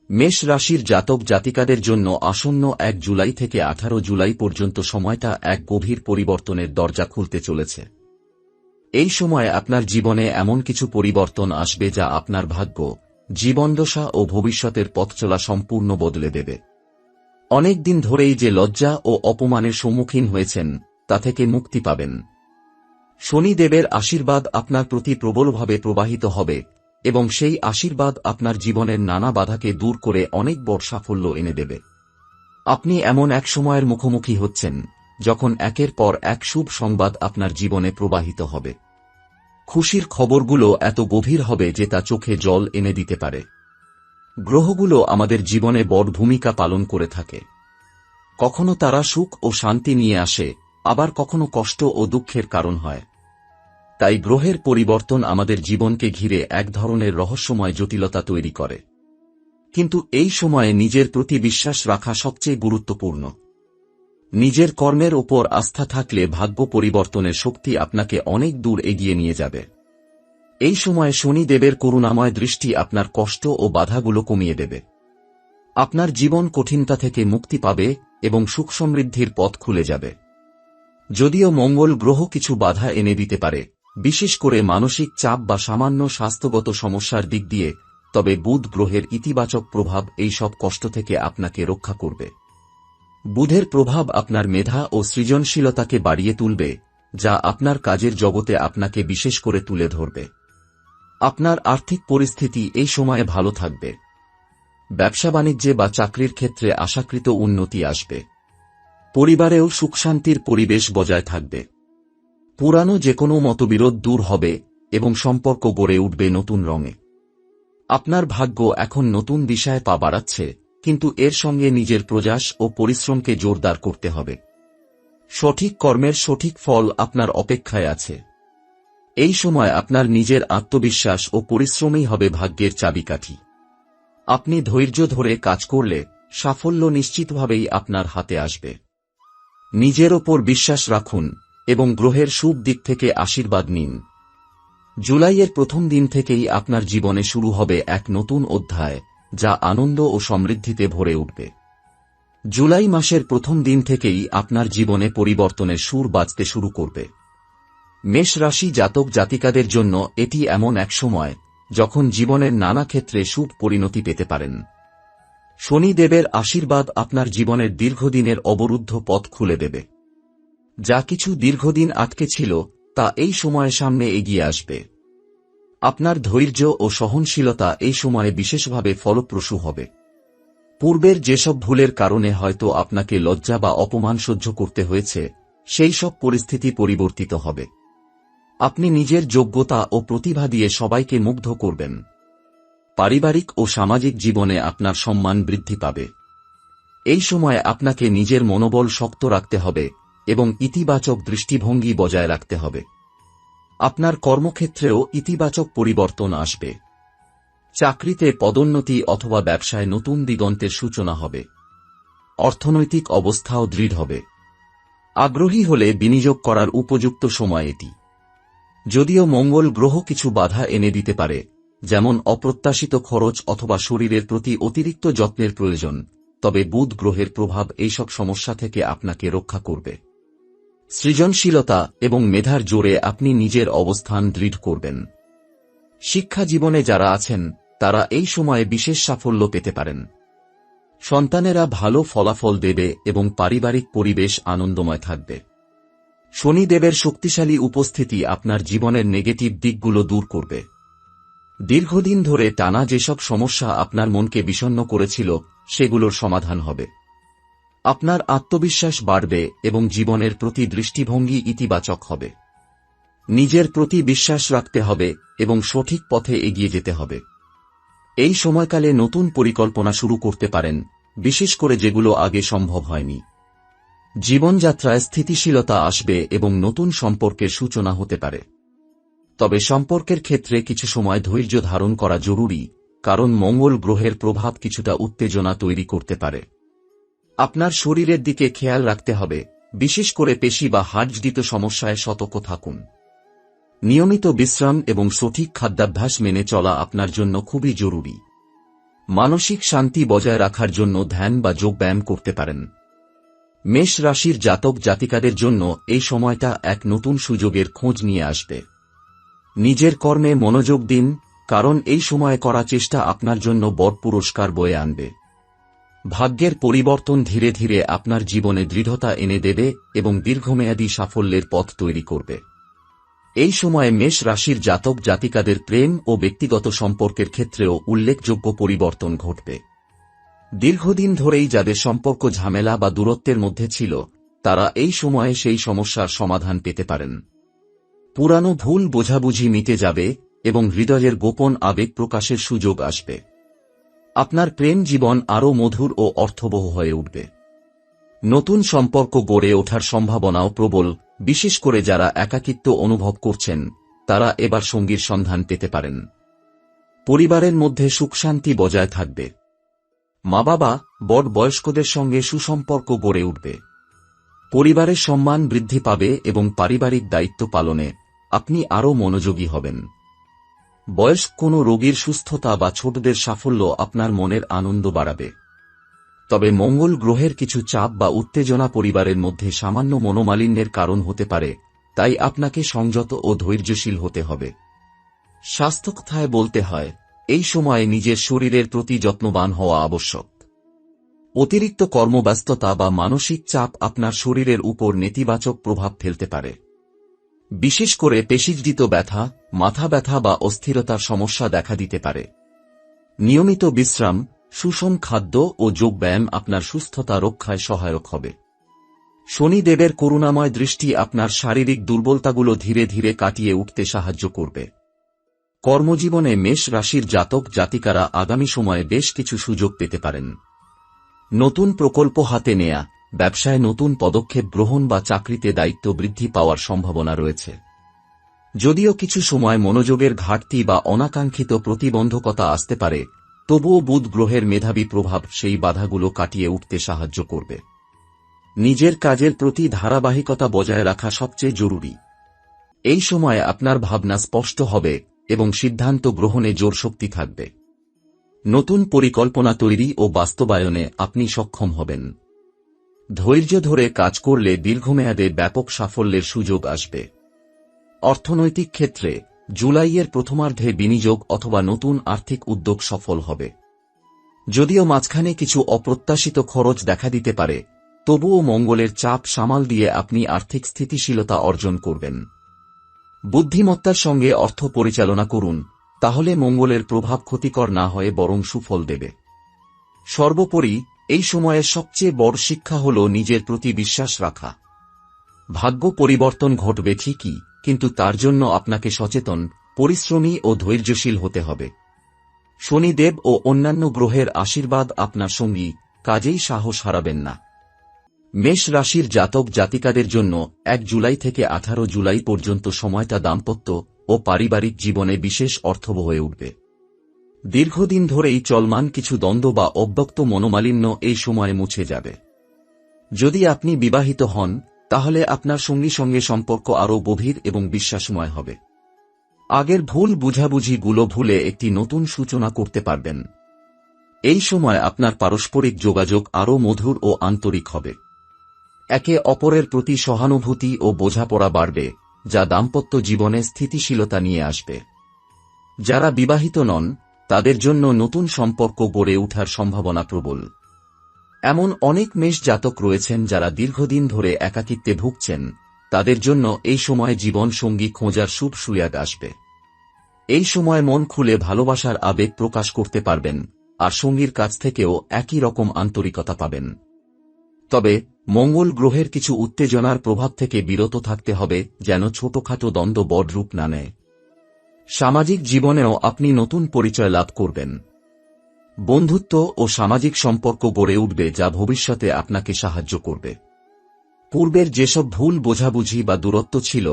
মেষ রাশির জাতক জাতিকাদের জন্য আসন্ন ১ জুলাই থেকে ১৮ জুলাই পর্যন্ত সময়টা এক গভীর পরিবর্তনের দরজা খুলতে চলেছে। এই সময়ে আপনার জীবনে এমন কিছু পরিবর্তন আসবে যা আপনার ভাগ্য, জীবনদশা ও ভবিষ্যতের পথচলা সম্পূর্ণ বদলে দেবে। অনেক দিন ধরেই যে লজ্জা ও অপমানের সম্মুখীন হয়েছেন তা থেকে মুক্তি পাবেন। শনিদেবের আশীর্বাদ আপনার প্রতি প্রবলভাবে প্রবাহিত হবে এবং সেই আশীর্বাদ আপনার জীবনের নানা বাধাকে দূর করে অনেক বড় সাফল্য এনে দেবে। আপনি এমন এক সময়ের মুখোমুখি হচ্ছেন যখন একের পর এক শুভ সংবাদ আপনার জীবনে প্রবাহিত হবে। খুশির খবরগুলো এত গভীর হবে যে তা চোখে জল এনে দিতে পারে। গ্রহগুলো আমাদের জীবনে বড় ভূমিকা পালন করে থাকে। কখনো তারা সুখ ও শান্তি নিয়ে আসে, আবার কখনো কষ্ট ও দুঃখের কারণ হয়। তাই গ্রহের পরিবর্তন আমাদের জীবনকে ঘিরে এক ধরনের রহস্যময় জটিলতা তৈরি করে। কিন্তু এই সময়ে নিজের প্রতি বিশ্বাস রাখা সবচেয়ে গুরুত্বপূর্ণ। নিজের কর্মের ওপর আস্থা থাকলে ভাগ্য পরিবর্তনের শক্তি আপনাকে অনেক দূর এগিয়ে নিয়ে যাবে। এই সময়ে শনিদেবের করুণাময় দৃষ্টি আপনার কষ্ট ও বাধাগুলো কমিয়ে দেবে। আপনার জীবন কঠিনতা থেকে মুক্তি পাবে এবং সুখ সমৃদ্ধির পথ খুলে যাবে। যদিও মঙ্গল গ্রহ কিছু বাধা এনে দিতে পারে, বিশেষ করে মানসিক চাপ বা সামান্য স্বাস্থ্যগত সমস্যার দিক দিয়ে, তবে বুধ গ্রহের ইতিবাচক প্রভাব এই সব কষ্ট থেকে আপনাকে রক্ষা করবে। বুধের প্রভাব আপনার মেধা ও সৃজনশীলতাকে বাড়িয়ে তুলবে, যা আপনার কাজের জগতে আপনাকে বিশেষ করে তুলে ধরবে। আপনার আর্থিক পরিস্থিতি এই সময়ে ভালো থাকবে। ব্যবসা বাণিজ্যে বা চাকরির ক্ষেত্রে আশাকৃত উন্নতি আসবে। পরিবারেও সুখশান্তির পরিবেশ বজায় থাকবে। পুরানো যেকোনো মতবিরোধ দূর হবে এবং সম্পর্ক গড়ে উঠবে নতুন রঙে। আপনার ভাগ্য এখন নতুন দিশায় পা বাড়াচ্ছে, কিন্তু এর সঙ্গে নিজের প্রয়াস ও পরিশ্রমকে জোরদার করতে হবে। সঠিক কর্মের সঠিক ফল আপনার অপেক্ষায় আছে। এই সময় আপনার নিজের আত্মবিশ্বাস ও পরিশ্রমই হবে ভাগ্যের চাবিকাঠি। আপনি ধৈর্য ধরে কাজ করলে সাফল্য নিশ্চিতভাবেই আপনার হাতে আসবে। নিজের ওপর বিশ্বাস রাখুন এবং গ্রহের শুভ দিক থেকে আশীর্বাদ নিন। জুলাইয়ের প্রথম দিন থেকেই আপনার জীবনে শুরু হবে এক নতুন অধ্যায়, যা আনন্দ ও সমৃদ্ধিতে ভরে উঠবে। জুলাই মাসের প্রথম দিন থেকেই আপনার জীবনে পরিবর্তনের সুর বাজতে শুরু করবে। মেষ রাশি জাতক জাতিকাদের জন্য এটি এমন এক সময় যখন জীবনের নানা ক্ষেত্রে শুভ পরিণতি পেতে পারেন। শনিদেবের আশীর্বাদ আপনার জীবনের দীর্ঘদিনের অবরুদ্ধ পথ খুলে দেবে। যা কিছু দীর্ঘদিন আটকে ছিল তা এই সময়ে সামনে এগিয়ে আসবে। আপনার ধৈর্য ও সহনশীলতা এই সময়ে বিশেষভাবে ফলপ্রসূ হবে। পূর্বের যেসব ভুলের কারণে হয়তো আপনাকে লজ্জা বা অপমান সহ্য করতে হয়েছে, সেই সব পরিস্থিতি পরিবর্তিত হবে। আপনি নিজের যোগ্যতা ও প্রতিভা দিয়ে সবাইকে মুগ্ধ করবেন। পারিবারিক ও সামাজিক জীবনে আপনার সম্মান বৃদ্ধি পাবে। এই সময়ে আপনাকে নিজের মনোবল শক্ত রাখতে হবে এবং ইতিবাচক দৃষ্টিভঙ্গি বজায় রাখতে হবে। আপনার কর্মক্ষেত্রেও ইতিবাচক পরিবর্তন আসবে। চাকরিতে পদোন্নতি অথবা ব্যবসায় নতুন দিগন্তের সূচনা হবে। অর্থনৈতিক অবস্থাও দৃঢ় হবে। আগ্রহী হলে বিনিয়োগ করার উপযুক্ত সময় এটি। যদিও মঙ্গল গ্রহ কিছু বাধা এনে দিতে পারে, যেমন অপ্রত্যাশিত খরচ অথবা শরীরের প্রতি অতিরিক্ত যত্নের প্রয়োজন, তবে বুধ গ্রহের প্রভাব এইসব সমস্যা থেকে আপনাকে রক্ষা করবে। সৃজনশীলতা এবং মেধার জোরে আপনি নিজের অবস্থান দৃঢ় করবেন। শিক্ষা জীবনে যারা আছেন তারা এই সময়ে বিশেষ সাফল্য পেতে পারেন। সন্তানেরা ভালো ফলাফল দেবে এবং পারিবারিক পরিবেশ আনন্দময় থাকবে। শনিদেবের শক্তিশালী উপস্থিতি আপনার জীবনের নেগেটিভ দিকগুলো দূর করবে। দীর্ঘদিন ধরে টানা যেসব সমস্যা আপনার মনকে বিষণ্ণ করেছিল সেগুলোর সমাধান হবে। আপনার আত্মবিশ্বাস বাড়বে এবং জীবনের প্রতি দৃষ্টিভঙ্গি ইতিবাচক হবে। নিজের প্রতি বিশ্বাস রাখতে হবে এবং সঠিক পথে এগিয়ে যেতে হবে। এই সময়কালে নতুন পরিকল্পনা শুরু করতে পারেন, বিশেষ করে যেগুলো আগে সম্ভব হয়নি। জীবনযাত্রায় স্থিতিশীলতা আসবে এবং নতুন সম্পর্কের সূচনা হতে পারে। তবে সম্পর্কের ক্ষেত্রে কিছু সময় ধৈর্য ধারণ করা জরুরি, কারণ মঙ্গল গ্রহের প্রভাব কিছুটা উত্তেজনা তৈরি করতে পারে। আপনার শরীরের দিকে খেয়াল রাখতে হবে, বিশেষ করে পেশি বা হাড়জনিত সমস্যায় সতর্ক থাকুন। নিয়মিত বিশ্রাম এবং সঠিক খাদ্যাভ্যাস মেনে চলা আপনার জন্য খুবই জরুরি। মানসিক শান্তি বজায় রাখার জন্য ধ্যান বা যোগব্যায়াম করতে পারেন। মেষ রাশির জাতক জাতিকাদের জন্য এই সময়টা এক নতুন সুযোগের খোঁজ নিয়ে আসবে। নিজের কর্মে মনোযোগ দিন, কারণ এই সময়ে করা চেষ্টা আপনার জন্য বড় পুরস্কার বয়ে আনবে। ভাগ্যের পরিবর্তন ধীরে ধীরে আপনার জীবনে দৃঢ়তা এনে দেবে এবং দীর্ঘমেয়াদী সাফল্যের পথ তৈরি করবে। এই সময়ে মেষ রাশির জাতক জাতিকাদের প্রেম ও ব্যক্তিগত সম্পর্কের ক্ষেত্রেও উল্লেখযোগ্য পরিবর্তন ঘটবে। দীর্ঘদিন ধরেই যাদের সম্পর্ক ঝামেলা বা দূরত্বের মধ্যে ছিল, তারা এই সময়ে সেই সমস্যার সমাধান পেতে পারেন। পুরানো ভুল বোঝাবুঝি মিটে যাবে এবং হৃদয়ের গোপন আবেগ প্রকাশের সুযোগ আসবে। আপনার প্রেম জীবন আরও মধুর ও অর্থবহ হয়ে উঠবে। নতুন সম্পর্ক গড়ে ওঠার সম্ভাবনাও প্রবল, বিশেষ করে যারা একাকিত্ব অনুভব করছেন, তারা এবার সঙ্গীর সন্ধান পেতে পারেন। পরিবারের মধ্যে সুখশান্তি বজায় থাকবে। মা বাবা, বড় বয়স্কদের সঙ্গে সুসম্পর্ক গড়ে উঠবে। পরিবারের সম্মান বৃদ্ধি পাবে এবং পারিবারিক দায়িত্ব পালনে আপনি আরও মনোযোগী হবেন। বয়স্ক কোনো রোগীর সুস্থতা বা ছোটদের সাফল্য আপনার মনের আনন্দ বাড়াবে। তবে মঙ্গল গ্রহের কিছু চাপ বা উত্তেজনা পরিবারের মধ্যে সামান্য মনোমালিন্যের কারণ হতে পারে, তাই আপনাকে সংযত ও ধৈর্যশীল হতে হবে। স্বাস্থ্য কথায় বলতে হয়, এই সময়ে নিজের শরীরের প্রতি যত্নবান হওয়া আবশ্যক। অতিরিক্ত কর্মব্যস্ততা বা মানসিক চাপ আপনার শরীরের উপর নেতিবাচক প্রভাব ফেলতে পারে। বিশেষ করে পেশিজনিত ব্যথা, মাথা ব্যথা বা অস্থিরতার সমস্যা দেখা দিতে পারে। নিয়মিত বিশ্রাম, সুষম খাদ্য ও যোগব্যায়াম আপনার সুস্থতা রক্ষায় সহায়ক হবে। শনিদেবের করুণাময় দৃষ্টি আপনার শারীরিক দুর্বলতাগুলো ধীরে ধীরে কাটিয়ে উঠতে সাহায্য করবে। কর্মজীবনে মেষ রাশির জাতক জাতিকারা আগামী সময়ে বেশ কিছু সুযোগ পেতে পারেন। নতুন প্রকল্প হাতে নেয়া, ব্যবসায় নতুন পদক্ষেপ গ্রহণ বা চাকরিতে দায়িত্ব বৃদ্ধি পাওয়ার সম্ভাবনা রয়েছে। যদিও কিছু সময় মনোযোগের ঘাটতি বা অনাকাঙ্ক্ষিত প্রতিবন্ধকতা আসতে পারে, তবুও বুধ গ্রহের মেধাবী প্রভাব সেই বাধাগুলো কাটিয়ে উঠতে সাহায্য করবে। নিজের কাজের প্রতি ধারাবাহিকতা বজায় রাখা সবচেয়ে জরুরি। এই সময় আপনার ভাবনা স্পষ্ট হবে এবং সিদ্ধান্ত গ্রহণে জোরশক্তি থাকবে। নতুন পরিকল্পনা তৈরি ও বাস্তবায়নে আপনি সক্ষম হবেন। ধৈর্য ধরে কাজ করলে দীর্ঘমেয়াদে ব্যাপক সাফল্যের সুযোগ আসবে। অর্থনৈতিক ক্ষেত্রে জুলাইয়ের প্রথমার্ধে বিনিয়োগ অথবা নতুন আর্থিক উদ্যোগ সফল হবে। যদিও মাঝখানে কিছু অপ্রত্যাশিত খরচ দেখা দিতে পারে, তবুও মঙ্গলের চাপ সামাল দিয়ে আপনি আর্থিক স্থিতিশীলতা অর্জন করবেন। বুদ্ধিমত্তার সঙ্গে অর্থ পরিচালনা করুন, তাহলে মঙ্গলের প্রভাব ক্ষতিকর না হয়ে বরং সুফল দেবে। সর্বোপরি এই সময়ের সবচেয়ে বড় শিক্ষা হল নিজের প্রতি বিশ্বাস রাখা। ভাগ্য পরিবর্তন ঘটবে ঠিকই, কিন্তু তার জন্য আপনাকে সচেতন, পরিশ্রমী ও ধৈর্যশীল হতে হবে। শনিদেব ও অন্যান্য গ্রহের আশীর্বাদ আপনার সঙ্গী, কাজেই সাহস হারাবেন না। মেষ রাশির জাতক জাতিকাদের জন্য 1 জুলাই থেকে 18 জুলাই পর্যন্ত সময়টা দাম্পত্য ও পারিবারিক জীবনে বিশেষ অর্থবহ হয়ে উঠবে। দীর্ঘদিন ধরেই চলমান কিছু দ্বন্দ্ব বা অব্যক্ত মনোমালিন্য এই সময়ে মুছে যাবে। যদি আপনি বিবাহিত হন, তাহলে আপনার সঙ্গী সঙ্গে সম্পর্ক আরও গভীর এবং বিশ্বাসময় হবে। আগের ভুল বুঝাবুঝিগুলো ভুলে একটি নতুন সূচনা করতে পারবেন। এই সময় আপনার পারস্পরিক যোগাযোগ আরও মধুর ও আন্তরিক হবে। একে অপরের প্রতি সহানুভূতি ও বোঝাপড়া বাড়বে, যা দাম্পত্য জীবনে স্থিতিশীলতা নিয়ে আসবে। যারা বিবাহিত নন, তাদের জন্য নতুন সম্পর্ক গড়ে ওঠার সম্ভাবনা প্রবল। এমন অনেক মেষ জাতক রয়েছেন যারা দীর্ঘদিন ধরে একাকিত্বে ভুগছেন, তাদের জন্য এই সময় জীবন সঙ্গী খোঁজার শুভ সুযোগ আসবে। এই সময় মন খুলে ভালোবাসার আবেগ প্রকাশ করতে পারবেন, আর সঙ্গীর কাছ থেকেও একই রকম আন্তরিকতা পাবেন। তবে মঙ্গল গ্রহের কিছু উত্তেজনার প্রভাব থেকে বিরত থাকতে হবে, যেন ছোটখাটো দ্বন্দ্ব বড় রূপ না নেয়। সামাজিক জীবনেও আপনি নতুন পরিচয় লাভ করবেন। বন্ধুত্ব ও সামাজিক সম্পর্ক গড়ে উঠবে, যা ভবিষ্যতে আপনাকে সাহায্য করবে। পূর্বের যেসব ভুল বোঝাবুঝি বা দূরত্ব ছিল,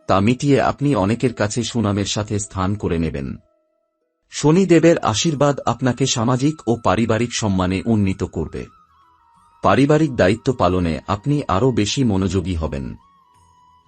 তা মিটিয়ে আপনি অনেকের কাছে সুনামের সাথে স্থান করে নেবেন। শনিদেবের আশীর্বাদ আপনাকে সামাজিক ও পারিবারিক সম্মানে উন্নীত করবে। পারিবারিক দায়িত্ব পালনে আপনি আরও বেশি মনোযোগী হবেন।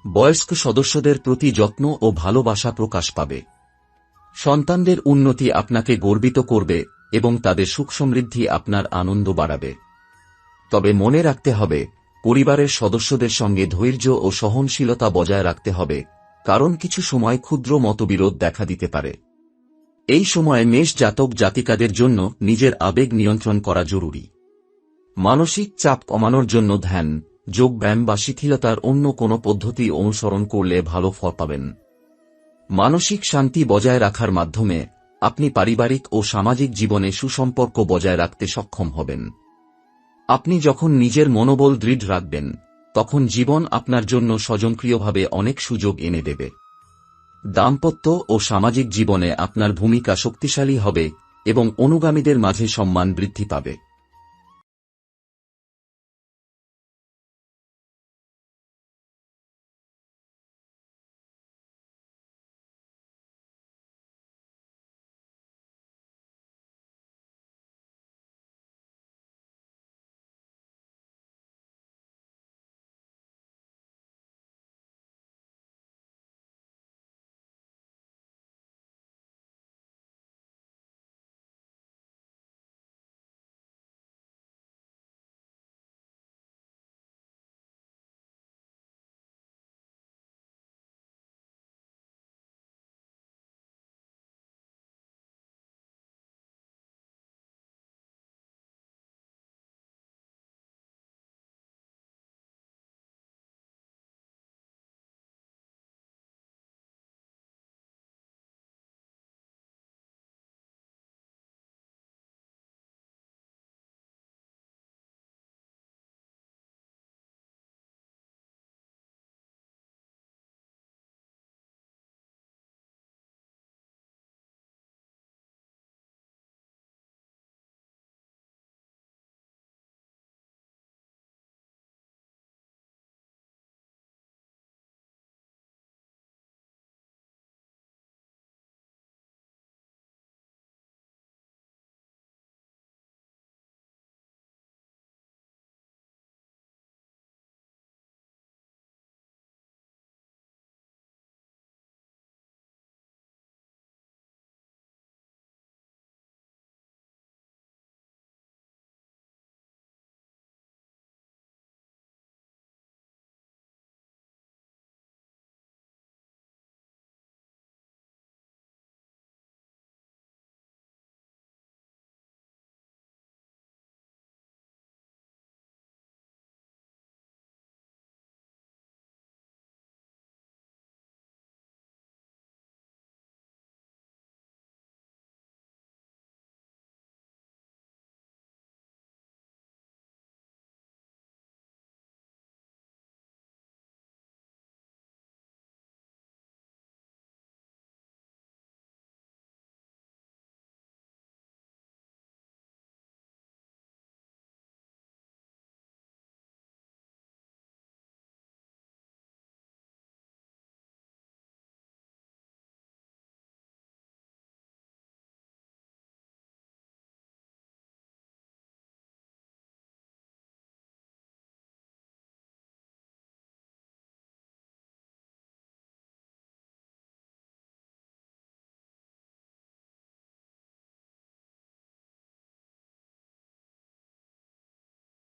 বয়স্ক সদস্যদের প্রতি যত্ন ও ভালোবাসা প্রকাশ পাবে। সন্তানদের উন্নতি আপনাকে গর্বিত করবে এবং তাদের সুখ সমৃদ্ধি আপনার আনন্দ বাড়াবে। তবে মনে রাখতে হবে, পরিবারের সদস্যদের সঙ্গে ধৈর্য ও সহনশীলতা বজায় রাখতে হবে, কারণ কিছু সময় ক্ষুদ্র মতবিরোধ দেখা দিতে পারে। এই সময়ে মেষ জাতক জাতিকাদের জন্য নিজের আবেগ নিয়ন্ত্রণ করা জরুরি। মানসিক চাপ কমানোর জন্য ধ্যান, যোগব্যায়াম বা শিথিলতার অন্য কোনো পদ্ধতি অনুসরণ করলে ভালো ফল পাবেন। মানসিক শান্তি বজায় রাখার মাধ্যমে আপনি পারিবারিক ও সামাজিক জীবনে সুসম্পর্ক বজায় রাখতে সক্ষম হবেন। আপনি যখন নিজের মনোবল দৃঢ় রাখবেন, তখন জীবন আপনার জন্য স্বয়ংক্রিয়ভাবে অনেক সুযোগ এনে দেবে। দাম্পত্য ও সামাজিক জীবনে আপনার ভূমিকা শক্তিশালী হবে এবং অনুগামীদের মাঝে সম্মান বৃদ্ধি পাবে।